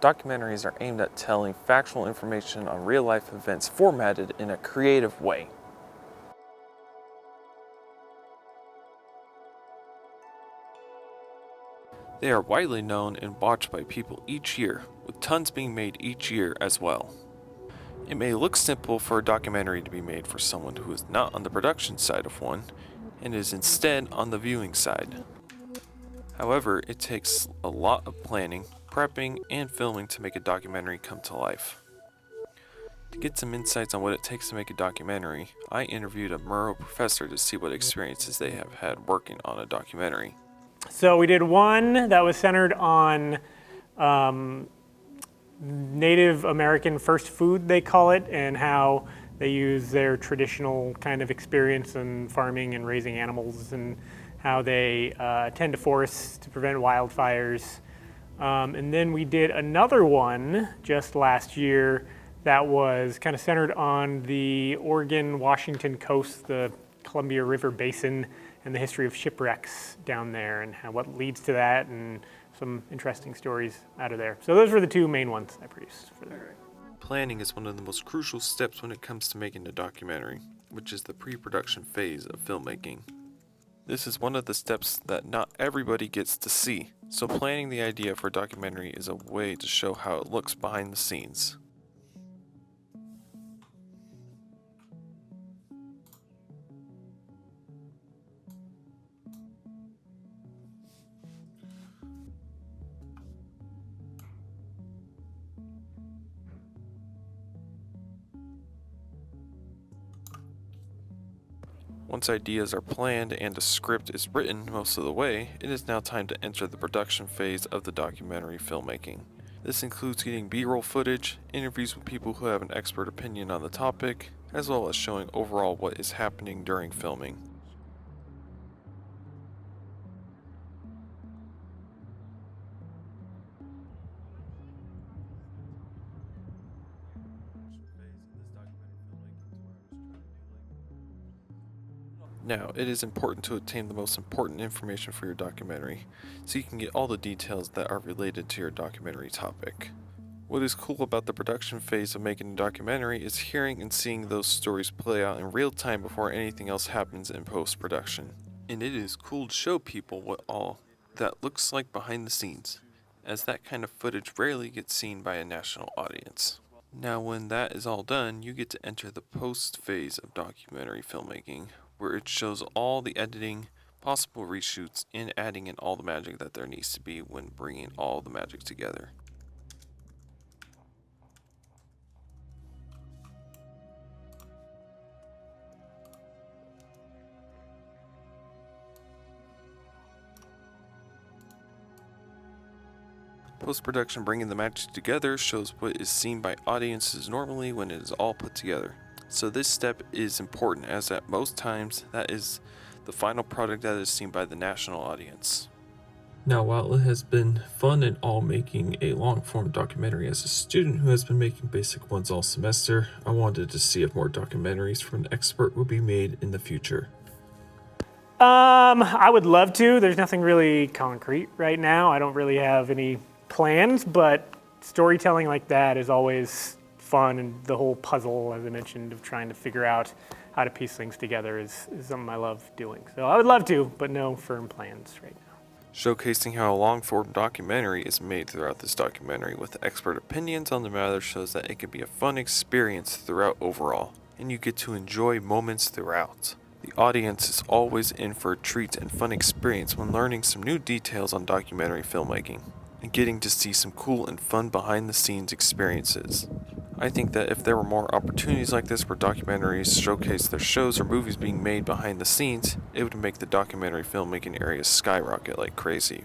Documentaries are aimed at telling factual information on real-life events formatted in a creative way. They are widely known and watched by people each year, with tons being made each year as well. It may look simple for a documentary to be made for someone who is not on the production side of one, and is instead on the viewing side. However, it takes a lot of planning, prepping, and filming to make a documentary come to life. To get some insights on what it takes to make a documentary, I interviewed a Murrow professor to see what experiences they have had working on a documentary. So we did one that was centered on Native American first food, they call it, and how they use their traditional kind of experience in farming and raising animals, and how they tend to forests to prevent wildfires. And then we did another one just last year that was kind of centered on the Oregon-Washington coast, the Columbia River Basin, and the history of shipwrecks down there, and what leads to that, and some interesting stories out of there. So those were the two main ones I produced for that. Planning is one of the most crucial steps when it comes to making a documentary, which is the pre-production phase of filmmaking. This is one of the steps that not everybody gets to see, so planning the idea for a documentary is a way to show how it looks behind the scenes. Once ideas are planned and a script is written most of the way, it is now time to enter the production phase of the documentary filmmaking. This includes getting B-roll footage, interviews with people who have an expert opinion on the topic, as well as showing overall what is happening during filming. Now, it is important to obtain the most important information for your documentary, so you can get all the details that are related to your documentary topic. What is cool about the production phase of making a documentary is hearing and seeing those stories play out in real time before anything else happens in post-production. And it is cool to show people what all that looks like behind the scenes, as that kind of footage rarely gets seen by a national audience. Now, when that is all done, you get to enter the post phase of documentary filmmaking, where it shows all the editing, possible reshoots, and adding in all the magic that there needs to be when bringing all the magic together. Post-production bringing the magic together shows what is seen by audiences normally when it is all put together. So this step is important, as at most times that is the final product that is seen by the national audience. Now, while it has been fun and all making a long-form documentary as a student who has been making basic ones all semester, I wanted to see if more documentaries from an expert would be made in the future. I would love to. There's nothing really concrete right now. I don't really have any plans, but storytelling like that is always fun, and the whole puzzle, as I mentioned, of trying to figure out how to piece things together is something I love doing. So I would love to, but no firm plans right now. Showcasing how a long-form documentary is made throughout this documentary with expert opinions on the matter shows that it can be a fun experience throughout overall, and you get to enjoy moments throughout. The audience is always in for a treat and fun experience when learning some new details on documentary filmmaking, and getting to see some cool and fun behind-the-scenes experiences. I think that if there were more opportunities like this where documentaries showcase their shows or movies being made behind the scenes, it would make the documentary filmmaking area skyrocket like crazy.